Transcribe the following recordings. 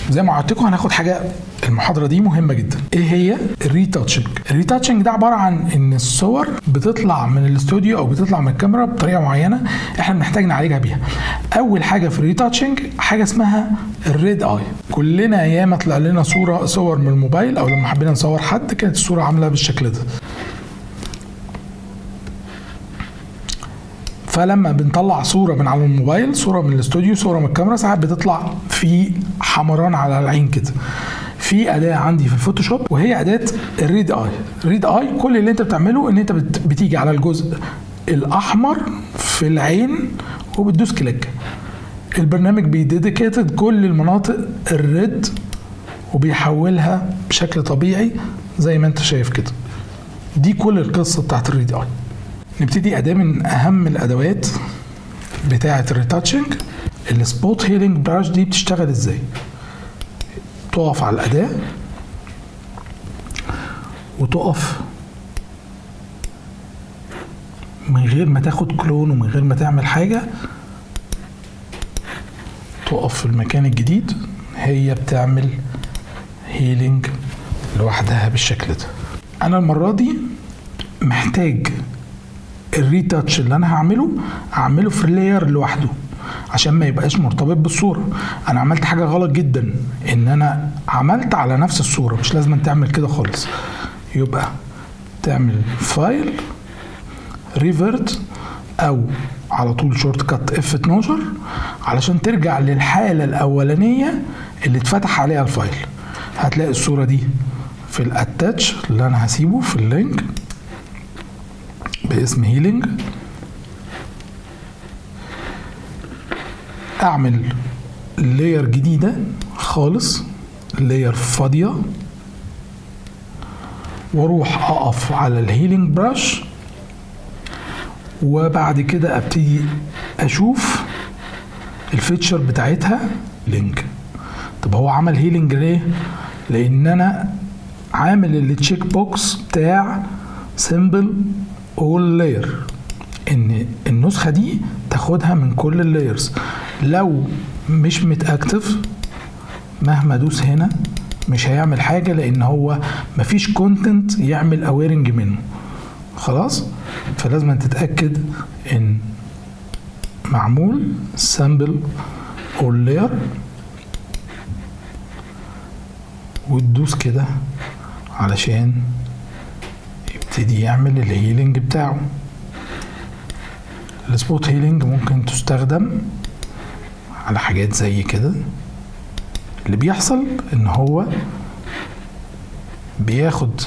زي ما قلت لكم هناخد حاجه المحاضره دي مهمه جدا. ايه هي الريتاتشنج؟ الريتاتشنج ده عباره عن ان الصور بتطلع من الاستوديو او بتطلع من الكاميرا بطريقه معينه احنا بنحتاج نعالجها بيها. اول حاجه في الريتاتشنج حاجه اسمها الريد اي. كلنا ايام طلع لنا صور من الموبايل او لما حبينا نصور حد كانت الصوره عامله بالشكل ده. فلما بنطلع صوره من على الموبايل، صوره من الاستوديو، صوره من الكاميرا، ساعات بتطلع في حمران على العين كده. في اداه عندي في الفوتوشوب وهي اداه الريد اي. الريد اي كل اللي انت بتعمله ان انت بتيجي على الجزء الاحمر في العين وبتدوس كليك. البرنامج بيديديكيتد كل المناطق الريد وبيحولها بشكل طبيعي زي ما انت شايف كده. دي كل القصه بتاعت الريد اي. نبتدي اداه من اهم الادوات بتاعه الريتاتشنج، السبوت هيلينج براش. دي بتشتغل ازاي؟ تقف على الاداه وتقف من غير ما تاخد كلون ومن غير ما تعمل حاجه، تقف في المكان الجديد، هي بتعمل هيلينج لوحدها بالشكل ده. انا المره دي محتاج الريتاتش اللي انا هعمله في لاير لوحده عشان ما يبقاش مرتبط بالصوره. انا عملت حاجه غلط جدا ان انا عملت على نفس الصوره، مش لازم تعمل كده خالص. يبقى تعمل فايل ريفرت او على طول شورت كات F12 علشان ترجع للحاله الاولانيه اللي اتفتح عليها الفايل. هتلاقي الصوره دي في الاتاتش اللي انا هسيبه في اللينك باسم هيلينج. اعمل لاير جديده خالص، لاير فاضيه، واروح اقف على الهيلينج براش، وبعد كده ابتدي اشوف الفيتشر بتاعتها لينك. طب هو عمل هيلينج ليه؟ لان انا عامل التشيك بوكس بتاع سيمبل اول لاير، ان النسخه دي تاخدها من كل اللايرز. لو مش متاكتف مهما ادوس هنا مش هيعمل حاجه لان هو مفيش كونتنت يعمل اويرنج منه. خلاص، فلازم تتاكد ان معمول سامبل اول لاير وتدوس كده علشان يبتدي يعمل الهيلينج بتاعه. السبوت هيلينج ممكن تستخدم على حاجات زي كده. اللي بيحصل ان هو بياخد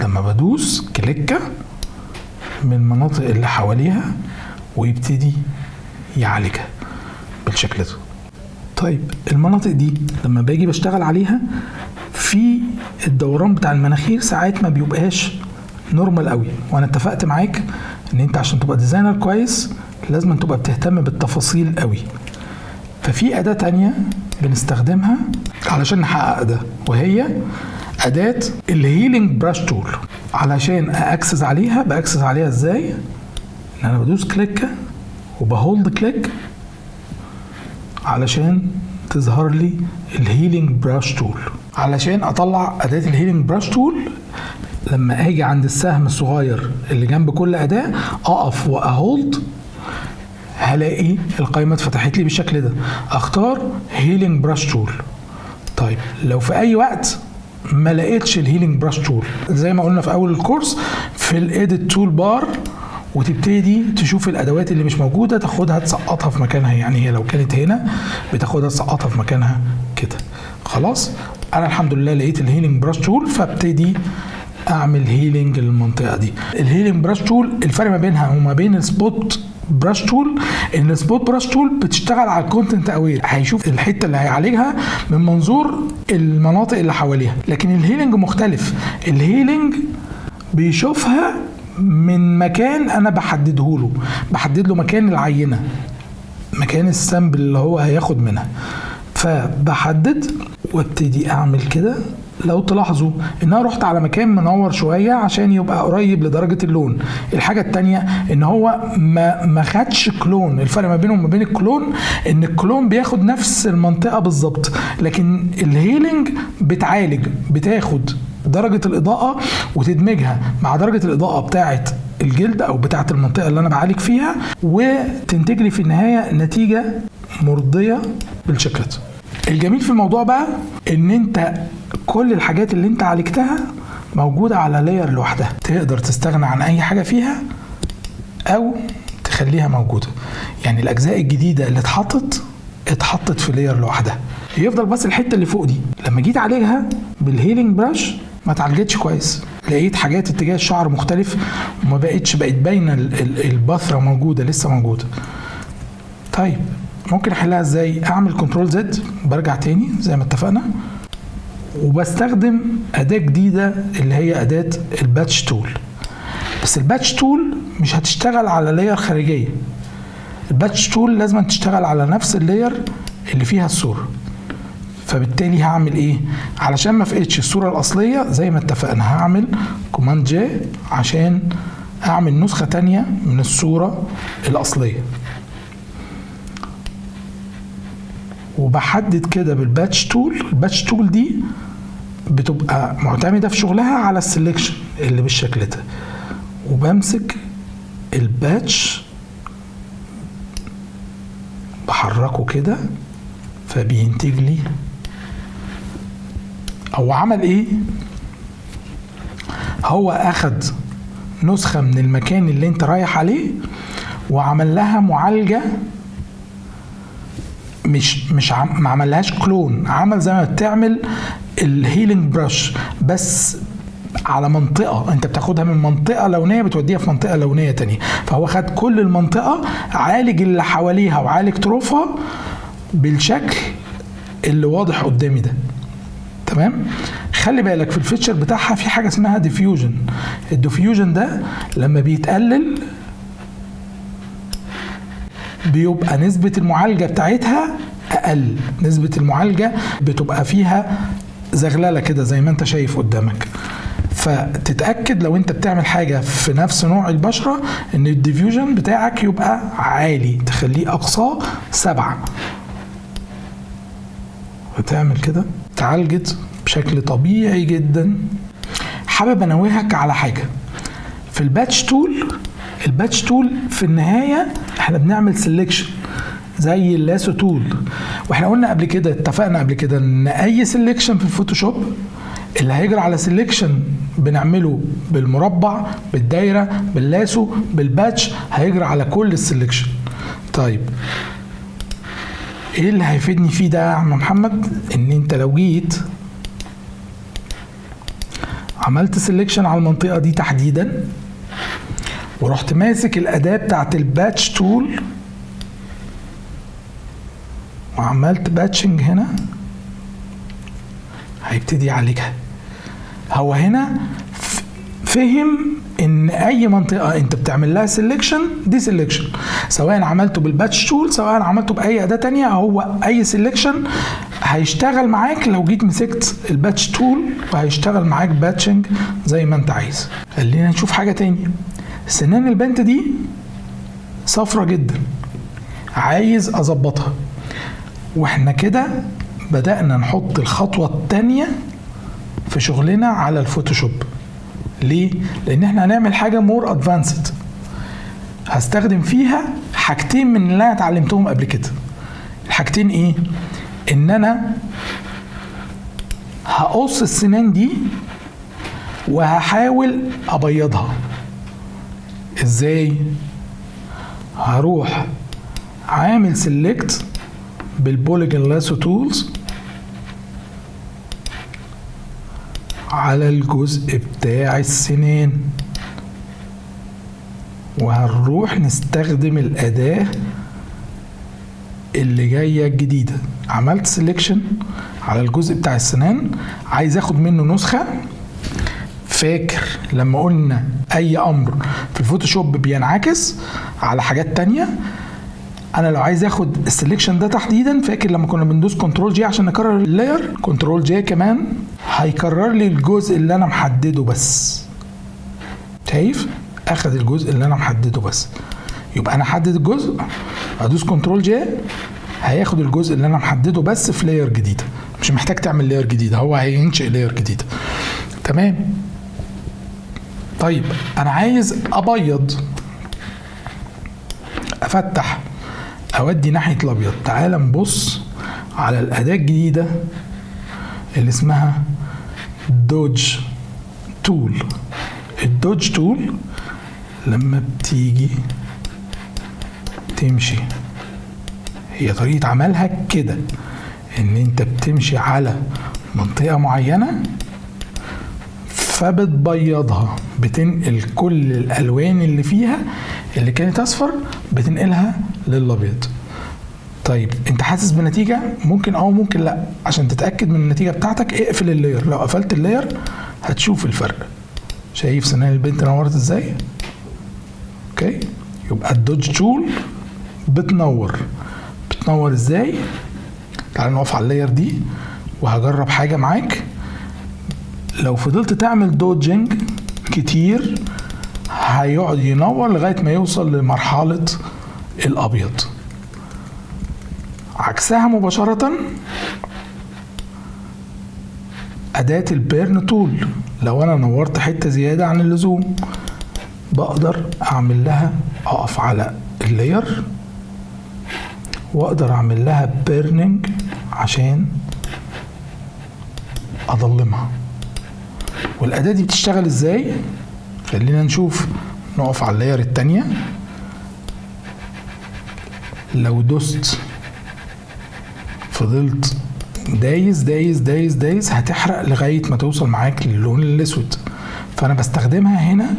لما بدوس كليكة من المناطق اللي حواليها ويبتدي يعالجها بالشكل ده. طيب المناطق دي لما باجي بشتغل عليها في الدوران بتاع المناخير ساعات ما بيبقاش نورمال قوي، وانا اتفقت معاك ان انت عشان تبقى ديزاينر كويس لازم تبقى بتهتم بالتفاصيل قوي. ففي اداة تانية بنستخدمها علشان نحقق ده، وهي اداة الهيلينج براش تول. علشان باكسس عليها ازاي؟ ان انا بدوس كليك وبهولد كليك علشان تظهر لي الهيلينج براش تول. علشان اطلع اداة الهيلينج براش تول لما اجي عند السهم الصغير اللي جنب كل اداة اقف واهولد، هلاقي القائمة اتفتحت لي بالشكل ده. اختار هيلينج براش تول. طيب لو في اي وقت ما لقيتش الهيلينج براش تول، زي ما قلنا في اول الكورس، في الايديت تول بار وتبتدي تشوف الادوات اللي مش موجوده تاخدها تسقطها في مكانها. يعني هي لو كانت هنا بتاخدها تسقطها في مكانها كده. خلاص، انا الحمد لله لقيت الهيلينج براش تول، فابتدي اعمل هيلينج للمنطقه دي. الهيلينج براش تول الفرق ما بينها وما بين السبوت براش تول ان السبوت براش تول بتشتغل على الكونتنت اوير، هيشوف الحته اللي هيعالجها من منظور المناطق اللي حواليها. لكن الهيلينج مختلف، الهيلينج بيشوفها من مكان انا بحدد له مكان العينه، مكان السامبل اللي هو هياخد منها. فبحدد وابتدي اعمل كده لو تلاحظوا ان انا رحت على مكان منور شويه عشان يبقى قريب لدرجه اللون. الحاجه الثانيه ان هو ما خدش كلون. الفرق ما بينهم وما بين الكلون ان الكلون بياخد نفس المنطقه بالظبط، لكن الهيلينج بتعالج، بتاخد درجه الاضاءه وتدمجها مع درجه الاضاءه بتاعه الجلد او بتاعه المنطقه اللي انا بعالج فيها، وتنتج لي في النهايه نتيجه مرضيه بالشكل ده. الجميل في الموضوع بقى ان انت كل الحاجات اللي انت عالجتها موجودة على لاير لوحدها، تقدر تستغنى عن اي حاجة فيها او تخليها موجودة. يعني الاجزاء الجديدة اللي اتحطت في لاير لوحدها. يفضل بس الحتة اللي فوق دي لما جيت اعالجها بالهيلينج براش ما اتعالجتش كويس، لقيت حاجات اتجاه الشعر مختلف وما بقت باينة البثرة موجودة، لسه موجودة. طيب ممكن احلها ازاي؟ اعمل كنترول زد، برجع تاني زي ما اتفقنا، وبستخدم اداة جديدة اللي هي اداة الباتش تول. بس الباتش تول مش هتشتغل على لاير خارجية، الباتش تول لازم تشتغل على نفس اللاير اللي فيها الصورة. فبالتالي هعمل ايه؟ علشان ما فقدش الصورة الاصلية زي ما اتفقنا هعمل كوماند جي عشان اعمل نسخة تانية من الصورة الاصلية، وبحدد كده بالباتش تول. الباتش تول دي بتبقى معتمدة في شغلها على السلكشن اللي بالشكل ده، وبمسك الباتش بحركه كده فبينتج لي. هو عمل ايه؟ هو اخد نسخة من المكان اللي انت رايح عليه وعمل لها معالجة، ما عملهاش كلون، عمل زي ما بتعمل الهيلينج براش بس على منطقة، انت بتاخدها من منطقة لونية بتوديها في منطقة لونية تانية. فهو خد كل المنطقة، عالج اللي حواليها وعالج طرفها بالشكل اللي واضح قدامي ده. تمام؟ خلي بالك في الفيتشر بتاعها في حاجة اسمها ديفيوجن. الديفيوجن ده لما بيتقلل بيبقى نسبة المعالجة بتاعتها أقل، نسبة المعالجة بتبقى فيها زغللة كده زي ما انت شايف قدامك. فتتأكد لو انت بتعمل حاجة في نفس نوع البشرة ان الديفيوجن بتاعك يبقى عالي، تخليه أقصاه 7. وتعمل كده تعالجت بشكل طبيعي جدا. حابب انوهك على حاجة في الباتش تول. الباتش تول في النهاية احنا بنعمل سيلكشن زي اللاسو تول، واحنا قلنا قبل كده، اتفقنا قبل كده ان اي سيلكشن في الفوتوشوب اللي هيجري على سيلكشن بنعمله بالمربع، بالدايرة، باللاسو، بالباتش، هيجري على كل السيلكشن. طيب ايه اللي هيفيدني فيه ده يا عم محمد؟ ان انت لو جيت عملت سيلكشن على المنطقة دي تحديدا ورحت ماسك الأداة بتاعت الباتش تول وعملت باتشنج هنا، هيبتدي يعالجها. هو هنا فهم ان اي منطقة انت بتعمل لها سيلكشن دي سيلكشن، سواء عملته بالباتش تول سواء عملته باي أداة تانية، هو اي سيلكشن هيشتغل معاك لو جيت مسكت الباتش تول، وهيشتغل معاك باتشنج زي ما انت عايز. خلينا نشوف حاجة تانية. سنان البنت دي صفرة جدا، عايز اظبطها، واحنا كده بدأنا نحط الخطوة التانية في شغلنا على الفوتوشوب. ليه؟ لان احنا هنعمل حاجة مور ادفانسد، هستخدم فيها حاجتين من اللي انا اتعلمتهم قبل كده. الحاجتين ايه؟ ان انا هقص السنان دي وهحاول ابيضها. ازاي؟ هروح عامل سيلكت بالبوليجون لاسو تولز على الجزء بتاع السنان، وهنروح نستخدم الأداة اللي جاية الجديدة. عملت سيلكشن على الجزء بتاع السنان، عايز اخد منه نسخة. فاكر لما قلنا اي امر في الفوتوشوب بينعكس على حاجات تانية؟ انا لو عايز اخد السلكشن ده تحديدا، فاكر لما كنا بندوس كنترول جي عشان نكرر اللاير، كنترول جي كمان هيكرر لي الجزء اللي انا محدده بس. شايف؟ اخد الجزء اللي انا محدده بس. يبقى انا حدد الجزء، ادوس كنترول جي هياخد الجزء اللي انا محدده بس في لاير جديده، مش محتاج تعمل لاير جديده، هو هينشئ لاير جديده. تمام. طيب انا عايز ابيض، افتح، اودي ناحيه الابيض. تعال نبص على الاداه الجديده اللي اسمها دوج تول. الدوج تول لما بتيجي تمشي، هي طريقه عملها كده، ان انت بتمشي على منطقه معينه فبتبيضها، بتنقل كل الالوان اللي فيها اللي كانت اصفر بتنقلها للابيض. طيب انت حاسس بنتيجه؟ ممكن او ممكن لا. عشان تتاكد من النتيجه بتاعتك اقفل اللاير، لو قفلت اللاير هتشوف الفرق. شايف سنان البنت نورت ازاي؟ اوكي. يبقى الدوج تول بتنور ازاي؟ تعال نقف على اللاير دي وهجرب حاجه معاك. لو فضلت تعمل دوجنج كتير هيقعد ينور لغايه ما يوصل لمرحله الابيض. عكسها مباشره اداه البيرن تول، لو انا نورت حته زياده عن اللزوم بقدر اعمل لها، اقف على اللاير واقدر اعمل لها بيرنينج عشان اضلمها. والاداه دي بتشتغل ازاي؟ خلينا نشوف. نقف على اللاير التانية، لو دوست فضلت دايس دايس دايس دايس هتحرق لغايه ما توصل معاك للون الاسود. فانا بستخدمها هنا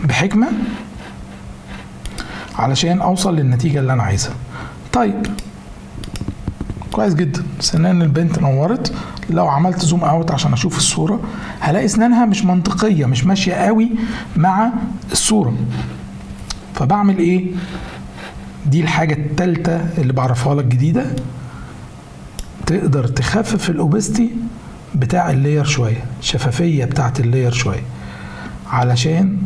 بحكمه علشان اوصل للنتيجه اللي انا عايزها. طيب كويس جدا. سنان البنت نورت. لو عملت زوم اوت عشان اشوف الصوره هلاقي اسنانها مش منطقيه، مش ماشيه قوي مع الصوره. فبعمل ايه؟ دي الحاجه الثالثه اللي بعرفها لك جديده. تقدر تخفف الاوبستي بتاع اللاير شويه، الشفافيه بتاعت اللاير شويه، علشان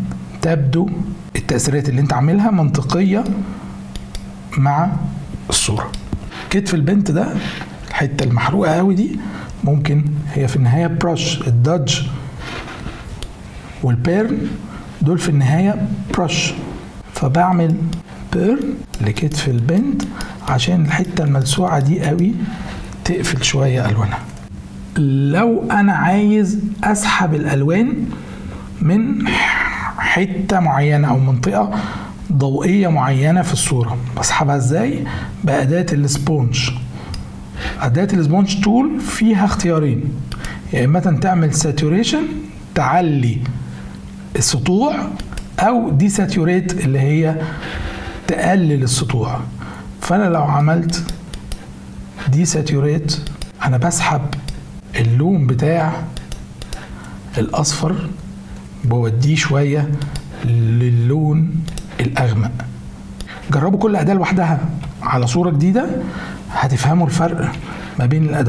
تبدو التأثيرات اللي انت عاملها منطقيه مع الصوره. كتف البنت ده الحته المحروقه قوي دي ممكن هي في النهايه برش. الدادج والبيرن دول في النهايه برش، فبعمل بيرن لكتف البنت عشان الحته الملسوعه دي قوي تقفل شويه الوانها. لو انا عايز اسحب الالوان من حته معينه او منطقه ضوئيه معينه في الصوره، بسحبها ازاي؟ باداه السبونج. اداه السبونج تول فيها اختيارين، يا اما تعمل ساتوريشن تعلي السطوع، او دي ساتوريت اللي هي تقلل السطوع. فانا لو عملت دي ساتوريت انا بسحب اللون بتاع الاصفر بوديه شويه للون الاغمق. جربوا كل اداه لوحدها على صوره جديده هتفهموا الفرق ما بين الادوات.